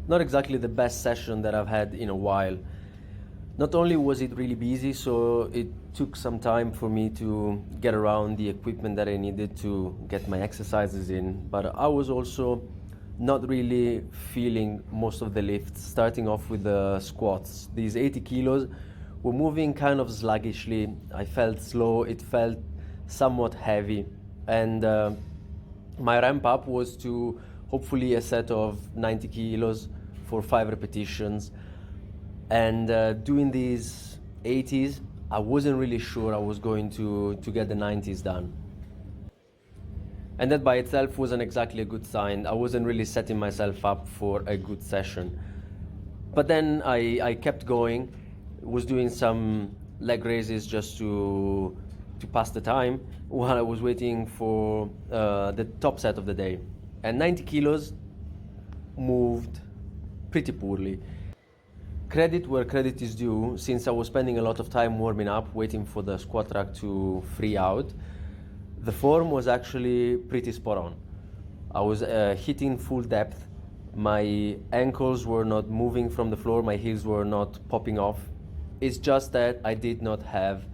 Not exactly the best session that I've had in a while. Not only was it really busy, so it took some time for me to get around the equipment that I needed to get my exercises in, but I was also not really feeling most of the lifts, starting off with the squats. These 80 kilos were moving kind of sluggishly. I felt slow, it felt somewhat heavy, and my ramp up was to hopefully a set of 90 kilos for 5 repetitions. And doing these 80s, I wasn't really sure I was going to get the 90s done. And that by itself wasn't exactly a good sign. I wasn't really setting myself up for a good session. But then I kept going, was doing some leg raises just to pass the time while I was waiting for the top set of the day. And 90 kilos moved pretty poorly. Credit where credit is due, since I was spending a lot of time warming up, waiting for the squat rack to free out. The form was actually pretty spot on. I was hitting full depth. My ankles were not moving from the floor, my heels were not popping off. It's just that I did not have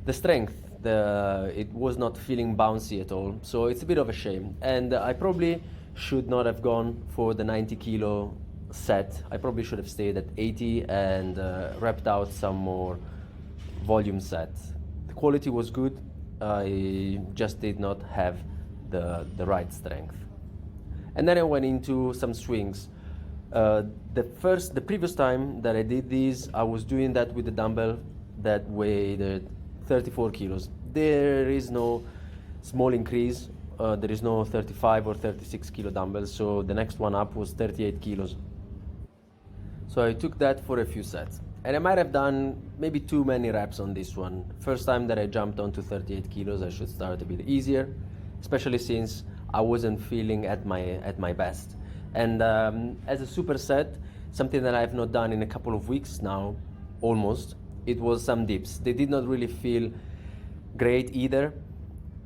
the strength. It was not feeling bouncy at all. So it's a bit of a shame. And I probably should not have gone for the 90 kilo set. I probably should have stayed at 80 and repped out some more volume sets. The quality was good. I just did not have the right strength. And then I went into some swings. The previous time that I did these, I was doing that with the dumbbell that weighed 34 kilos. There is no small increase. There is no 35 or 36 kilo dumbbells. So the next one up was 38 kilos. So I took that for a few sets. And I might have done maybe too many reps on this one. First time that I jumped onto 38 kilos, I should start a bit easier, especially since I wasn't feeling at my best. And as a superset, something that I have not done in a couple of weeks now, almost, it was some dips. They did not really feel great either.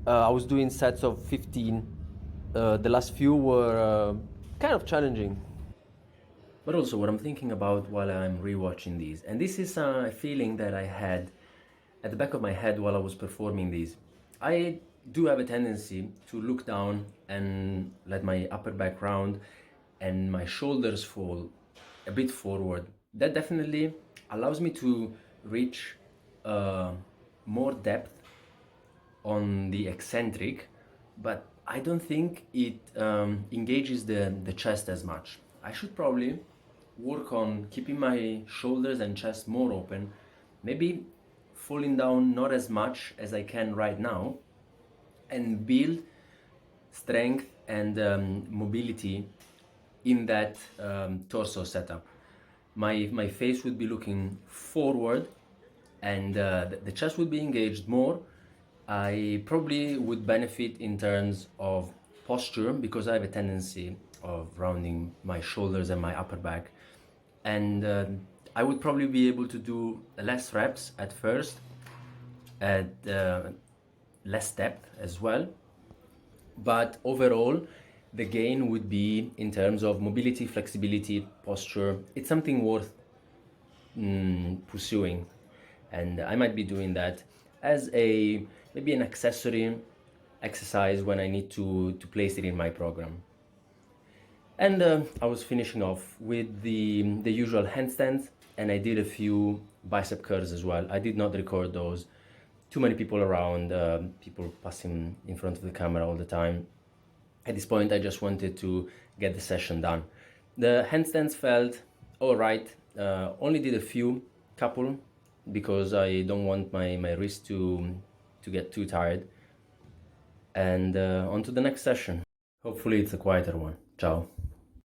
I was doing sets of 15. The last few were kind of challenging. But also what I'm thinking about while I'm rewatching these, and this is a feeling that I had at the back of my head while I was performing these. I do have a tendency to look down and let my upper back round and my shoulders fall a bit forward. That definitely allows me to reach more depth on the eccentric, but I don't think it engages the chest as much. I should probably work on keeping my shoulders and chest more open, maybe falling down not as much as I can right now, and build strength and mobility in that torso setup. My face would be looking forward and the chest would be engaged more. I probably would benefit in terms of posture because I have a tendency of rounding my shoulders and my upper back, and I would probably be able to do less reps at first at less depth as well, but overall the gain would be in terms of mobility, flexibility, posture. It's something worth pursuing, and I might be doing that as maybe an accessory exercise when I need to place it in my program. And I was finishing off with the usual handstands, and I did a few bicep curls as well. I did not record those. Too many people around, people passing in front of the camera all the time. At this point, I just wanted to get the session done. The handstands felt all right. Only did a couple, because I don't want my wrist to get too tired. And on to the next session. Hopefully it's a quieter one. Ciao.